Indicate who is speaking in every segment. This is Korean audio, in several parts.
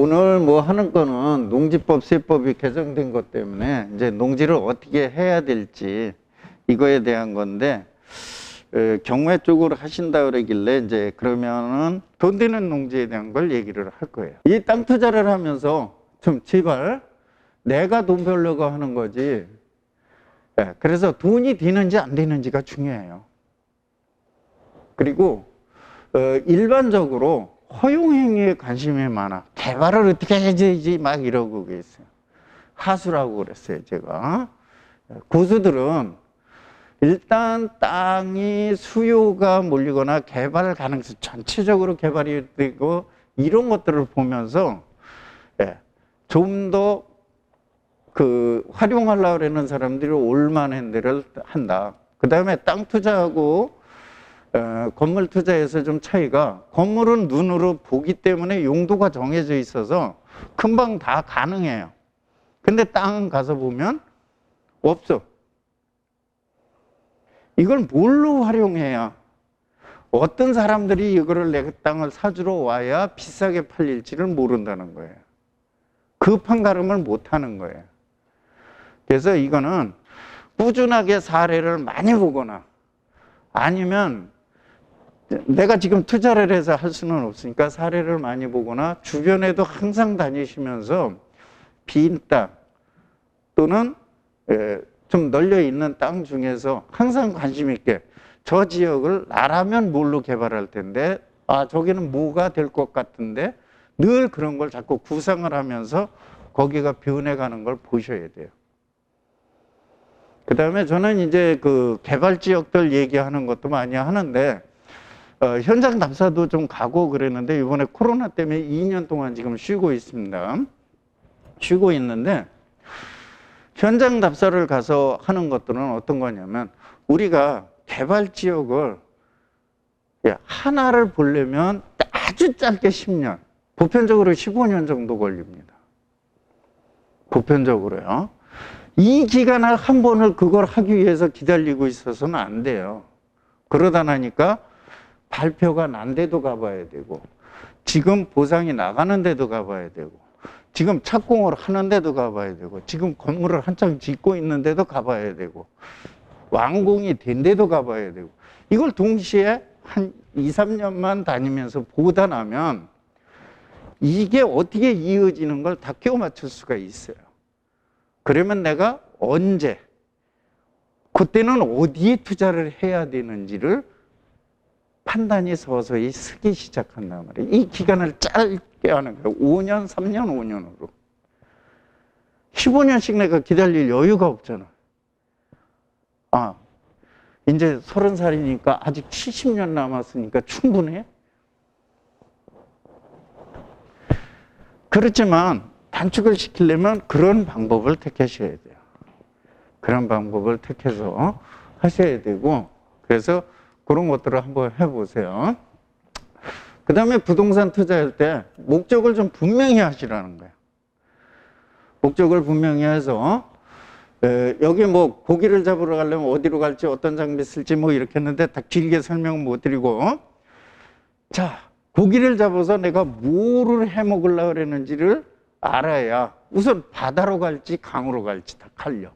Speaker 1: 오늘 뭐 하는 거는 농지법, 세법이 개정된 것 때문에 이제 농지를 어떻게 해야 될지 이거에 대한 건데, 경매 쪽으로 하신다 그러길래 이제 그러면은 돈 되는 농지에 대한 걸 얘기를 할 거예요. 이 땅 투자를 하면서 좀 제발 내가 돈 벌려고 하는 거지. 그래서 돈이 되는지 안 되는지가 중요해요. 그리고 일반적으로 허용행위에 관심이 많아. 개발을 어떻게 해야지 막 이러고 계세요. 하수라고 그랬어요, 제가. 고수들은 일단 땅이 수요가 몰리거나 개발 가능성, 전체적으로 개발이 되고 이런 것들을 보면서 좀 더 활용하려고 하는 사람들이 올만한 데를 한다. 그 다음에 땅 투자하고 건물 투자에서 좀 차이가, 건물은 눈으로 보기 때문에 용도가 정해져 있어서 금방 다 가능해요. 근데 땅은 가서 보면 없어. 이걸 뭘로 활용해야, 어떤 사람들이 이거를 내 땅을 사주러 와야 비싸게 팔릴지를 모른다는 거예요. 그 판가름을 못 하는 거예요. 그래서 이거는 꾸준하게 사례를 많이 보거나, 아니면 내가 지금 투자를 해서 할 수는 없으니까 사례를 많이 보거나, 주변에도 항상 다니시면서 빈 땅 또는 좀 널려 있는 땅 중에서 항상 관심 있게, 저 지역을 나라면 뭘로 개발할 텐데, 저기는 뭐가 될 것 같은데, 늘 그런 걸 자꾸 구상을 하면서 거기가 변해가는 걸 보셔야 돼요. 그 다음에 저는 이제 개발 지역들 얘기하는 것도 많이 하는데, 현장 답사도 좀 가고 그랬는데, 이번에 코로나 때문에 2년 동안 지금 쉬고 있습니다. 쉬고 있는데, 현장 답사를 가서 하는 것들은 어떤 거냐면, 우리가 개발 지역을 하나를 보려면 아주 짧게 10년, 보편적으로 15년 정도 걸립니다. 보편적으로요. 이 기간을 한 번을 그걸 하기 위해서 기다리고 있어서는 안 돼요. 그러다 나니까 발표가 난 데도 가봐야 되고, 지금 보상이 나가는 데도 가봐야 되고, 지금 착공을 하는 데도 가봐야 되고, 지금 건물을 한창 짓고 있는 데도 가봐야 되고, 완공이 된 데도 가봐야 되고, 이걸 동시에 한 2, 3년만 다니면서 보다 나면 이게 어떻게 이어지는 걸 다 끼워 맞출 수가 있어요. 그러면 내가 언제, 그때는 어디에 투자를 해야 되는지를 판단이 서서히 서기 시작한단 말이에요. 이 기간을 짧게 하는 거예요. 5년, 3년, 5년으로. 15년씩 내가 기다릴 여유가 없잖아. 이제 30살이니까 아직 70년 남았으니까 충분해? 그렇지만 단축을 시키려면 그런 방법을 택하셔야 돼요. 그런 방법을 택해서 하셔야 되고, 그래서 그런 것들을 한번 해보세요. 그 다음에 부동산 투자할 때 목적을 좀 분명히 하시라는 거예요. 목적을 분명히 해서, 여기 뭐 고기를 잡으러 가려면 어디로 갈지, 어떤 장비 쓸지 뭐 이렇게 했는데 다 길게 설명 못 드리고, 자, 고기를 잡아서 내가 뭐를 해 먹으려고 그랬는지를 알아야 우선 바다로 갈지 강으로 갈지 다 갈려.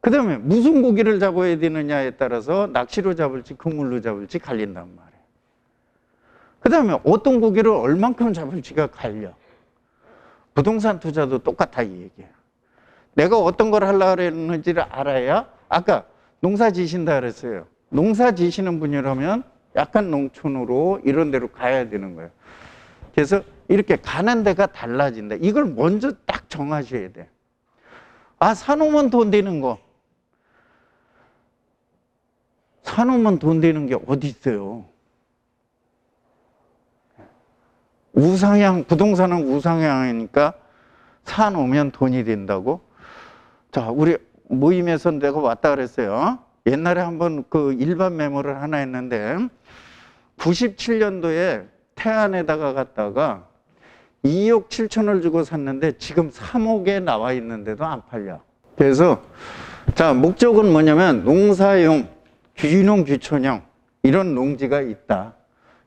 Speaker 1: 그 다음에 무슨 고기를 잡아야 되느냐에 따라서 낚시로 잡을지 그물로 잡을지 갈린단 말이에요. 그 다음에 어떤 고기를 얼만큼 잡을지가 갈려. 부동산 투자도 똑같아, 이 얘기예요. 내가 어떤 걸 하려고 했는지를 알아야, 아까 농사 지신다 그랬어요. 농사 지시는 분이라면 약간 농촌으로 이런 데로 가야 되는 거예요. 그래서 이렇게 가는 데가 달라진다. 이걸 먼저 딱 정하셔야 돼. 사놓으면 돈 되는 거. 사놓으면 돈 되는 게 어디 있어요? 우상향, 부동산은 우상향이니까 사놓으면 돈이 된다고? 자, 우리 모임에서 내가 왔다 그랬어요. 옛날에 한번 일반 매물을 하나 했는데, 97년도에 태안에다가 갔다가 2억 7천을 주고 샀는데 지금 3억에 나와 있는데도 안 팔려. 그래서 자, 목적은 뭐냐면 농사용, 귀농, 귀촌형 이런 농지가 있다.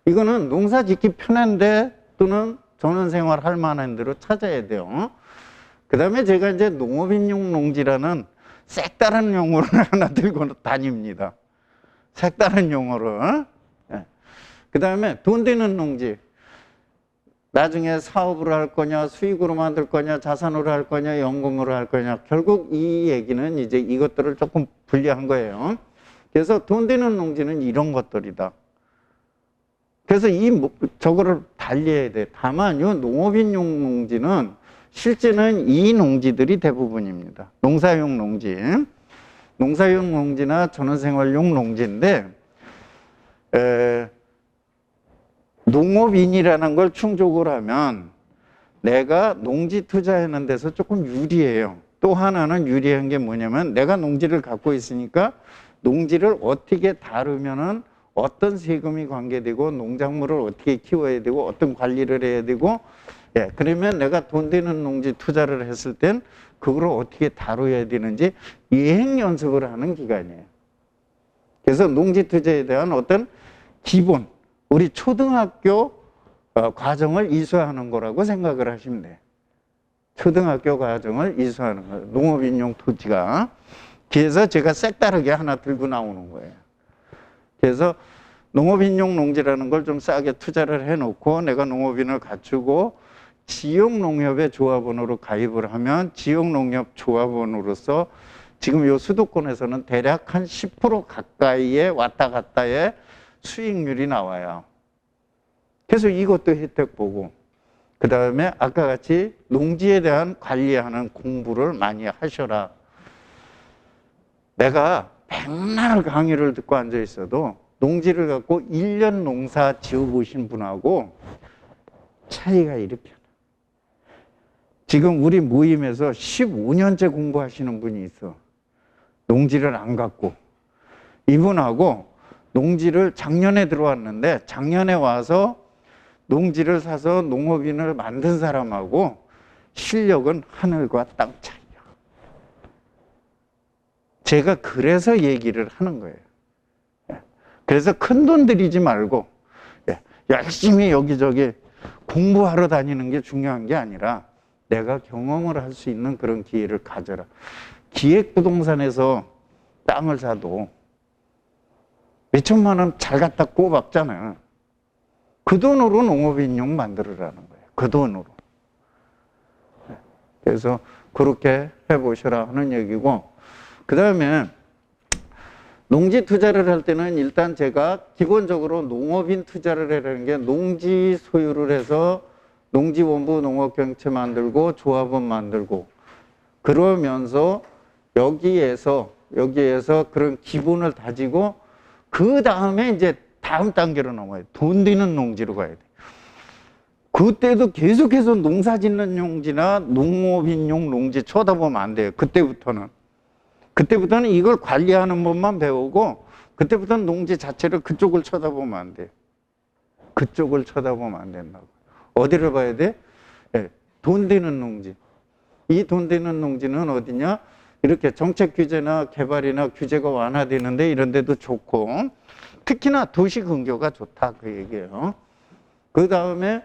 Speaker 1: 이거는 농사 짓기 편한데 또는 전원생활 할 만한 대로 찾아야 돼요. 그 다음에 제가 이제 농업인용 농지라는 색다른 용어를 하나 들고 다닙니다. 색다른 용어를. 그 다음에 돈 되는 농지. 나중에 사업으로 할 거냐, 수익으로 만들 거냐, 자산으로 할 거냐, 연금으로 할 거냐. 결국 이 얘기는 이제 이것들을 조금 분리한 거예요. 그래서 돈 되는 농지는 이런 것들이다. 그래서 저거를 달리해야 돼. 다만요, 농업인용 농지는 실제는 이 농지들이 대부분입니다. 농사용 농지. 농사용 농지나 전원생활용 농지인데, 농업인이라는 걸 충족을 하면 내가 농지 투자하는 데서 조금 유리해요. 또 하나는 유리한 게 뭐냐면 내가 농지를 갖고 있으니까 농지를 어떻게 다루면은 어떤 세금이 관계되고 농작물을 어떻게 키워야 되고 어떤 관리를 해야 되고 그러면 내가 돈 되는 농지 투자를 했을 땐 그걸 어떻게 다뤄야 되는지 예행 연습을 하는 기간이에요. 그래서 농지 투자에 대한 어떤 기본 우리 초등학교 과정을 이수하는 거라고 생각을 하시면 돼요. 초등학교 과정을 이수하는 거예요. 농업인용 토지가. 그래서 제가 색다르게 하나 들고 나오는 거예요. 그래서 농업인용 농지라는 걸 좀 싸게 투자를 해놓고 내가 농업인을 갖추고 지역농협의 조합원으로 가입을 하면 지역농협 조합원으로서 지금 요 수도권에서는 대략 한 10% 가까이에 왔다 갔다의 수익률이 나와요. 그래서 이것도 혜택 보고 그 다음에 아까 같이 농지에 대한 관리하는 공부를 많이 하셔라. 내가 백날 강의를 듣고 앉아 있어도 농지를 갖고 1년 농사 지어보신 분하고 차이가 이렇게 나요. 지금 우리 모임에서 15년째 공부하시는 분이 있어. 농지를 안 갖고. 이분하고 농지를 작년에 들어왔는데 작년에 와서 농지를 사서 농업인을 만든 사람하고 실력은 하늘과 땅 차이야. 제가 그래서 얘기를 하는 거예요. 그래서 큰 돈 들이지 말고 열심히 여기저기 공부하러 다니는 게 중요한 게 아니라 내가 경험을 할 수 있는 그런 기회를 가져라. 기획부동산에서 땅을 사도 몇천만 원 잘 갖다 꼽았잖아요. 그 돈으로 농업인용 만들으라는 거예요. 그 돈으로. 그래서 그렇게 해보시라 하는 얘기고, 그 다음에 농지 투자를 할 때는 일단 제가 기본적으로 농업인 투자를 하라는 게 농지 소유를 해서 농지원부 농업경채 만들고 조합원 만들고 그러면서 여기에서 그런 기본을 다지고 그 다음에 이제 다음 단계로 넘어요. 돈 되는 농지로 가야 돼. 그때도 계속해서 농사 짓는 용지나 농업인용 농지 쳐다보면 안 돼요. 그때부터는 이걸 관리하는 법만 배우고 그때부터는 농지 자체를 그쪽을 쳐다보면 안 돼요. 그쪽을 쳐다보면 안 된다고. 어디를 봐야 돼? 돈 되는 농지. 이 돈 되는 농지는 어디냐? 이렇게 정책 규제나 개발이나 규제가 완화되는데 이런 데도 좋고 특히나 도시 근교가 좋다 그 얘기예요. 그 다음에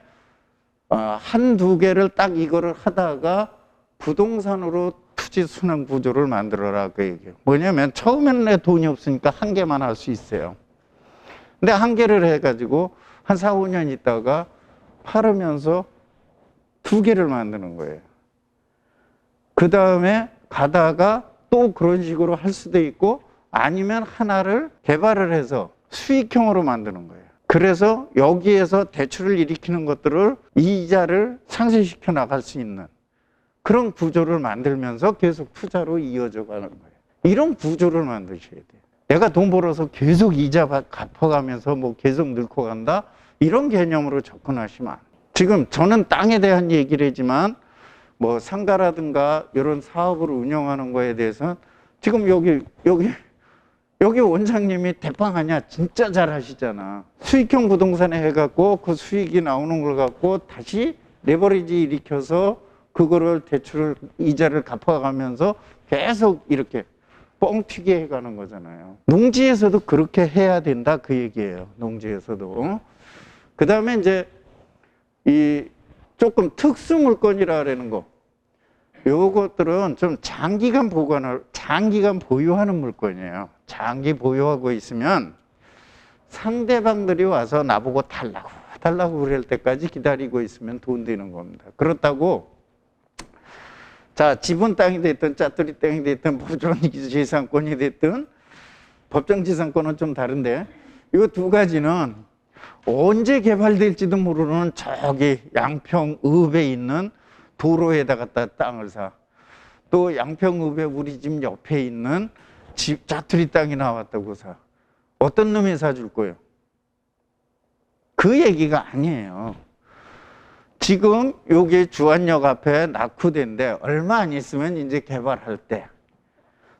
Speaker 1: 한두 개를 딱 이거를 하다가 부동산으로 투지 순환 구조를 만들어라 그 얘기예요. 뭐냐면 처음에는 내 돈이 없으니까 한 개만 할 수 있어요. 근데 한 개를 해가지고 한 4, 5년 있다가 팔으면서 두 개를 만드는 거예요. 그 다음에 가다가 또 그런 식으로 할 수도 있고 아니면 하나를 개발을 해서 수익형으로 만드는 거예요. 그래서 여기에서 대출을 일으키는 것들을 이자를 상쇄시켜 나갈 수 있는 그런 구조를 만들면서 계속 투자로 이어져 가는 거예요. 이런 구조를 만드셔야 돼요. 내가 돈 벌어서 계속 이자 갚아가면서 뭐 계속 늙고 간다? 이런 개념으로 접근하시면 안 돼요. 지금 저는 땅에 대한 얘기를 하지만 뭐 상가라든가 이런 사업을 운영하는 거에 대해서는 지금 여기 원장님이 대빵 아니야. 진짜 잘 하시잖아. 수익형 부동산에 해갖고 그 수익이 나오는 걸 갖고 다시 레버리지 일으켜서 그거를 대출을 이자를 갚아가면서 계속 이렇게 뻥튀기 해가는 거잖아요. 농지에서도 그렇게 해야 된다 그 얘기예요. 농지에서도. 그 다음에 이제 이 조금 특수 물건이라 그러는 거. 요것들은 좀 장기간 보유하는 물건이에요. 장기 보유하고 있으면 상대방들이 와서 나보고 달라고 그럴 때까지 기다리고 있으면 돈 되는 겁니다. 그렇다고 자, 지분 땅이 됐든 짜투리 땅이 됐든 법정지상권이 됐든 법정지상권은 좀 다른데 이 두 가지는 언제 개발될지도 모르는 저기 양평읍에 있는 도로에다 갖다 땅을 사. 또 양평읍에 우리 집 옆에 있는 집 짜투리 땅이 나왔다고 사. 어떤 놈이 사줄 거예요? 그 얘기가 아니에요. 지금 여기 주안역 앞에 낙후대인데 얼마 안 있으면 이제 개발할 때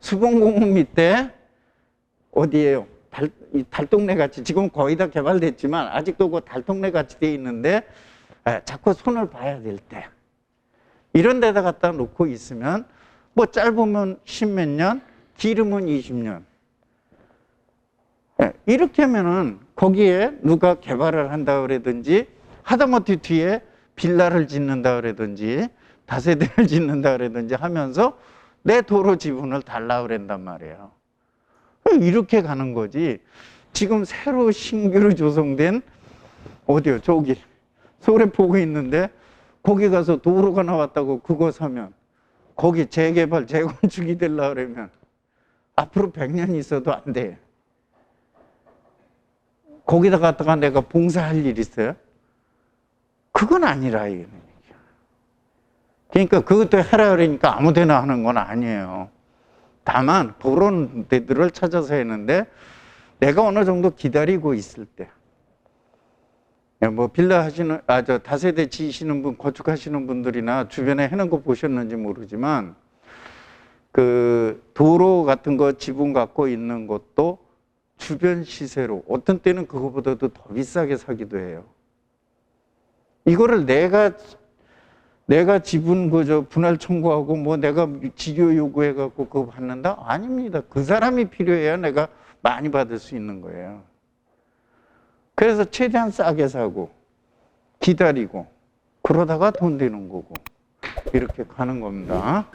Speaker 1: 수봉공원 밑에 어디예요? 달동네 같이 지금 거의 다 개발됐지만 아직도 그 달동네 같이 돼 있는데 자꾸 손을 봐야 될 때 이런 데다 갖다 놓고 있으면 뭐 짧으면 10몇 년, 길으면 20년 이렇게 하면은 거기에 누가 개발을 한다 그러든지 하다못해 뒤에 빌라를 짓는다 그러든지 다세대를 짓는다 그러든지 하면서 내 도로 지분을 달라 그런단 말이에요. 이렇게 가는 거지. 지금 새로 신규로 조성된 어디요? 저기 서울에 보고 있는데 거기 가서 도로가 나왔다고 그거 사면 거기 재개발, 재건축이 되려고 그러면 앞으로 100년 있어도 안 돼. 거기다 갖다가 내가 봉사할 일 있어요? 그건 아니라 이게. 그러니까 그것도 하라 그러니까 아무 데나 하는 건 아니에요. 다만 그런 데들을 찾아서 했는데 내가 어느 정도 기다리고 있을 때 뭐 빌라 하시는 저 다세대 지으시는 분 건축하시는 분들이나 주변에 해놓은 거 보셨는지 모르지만 그 도로 같은 거 지분 갖고 있는 것도 주변 시세로 어떤 때는 그거보다도 더 비싸게 사기도 해요. 이거를 내가 지분 분할 청구하고 뭐 내가 지료 요구해 갖고 그거 받는다? 아닙니다. 그 사람이 필요해야 내가 많이 받을 수 있는 거예요. 그래서 최대한 싸게 사고 기다리고 그러다가 돈 되는 거고 이렇게 가는 겁니다.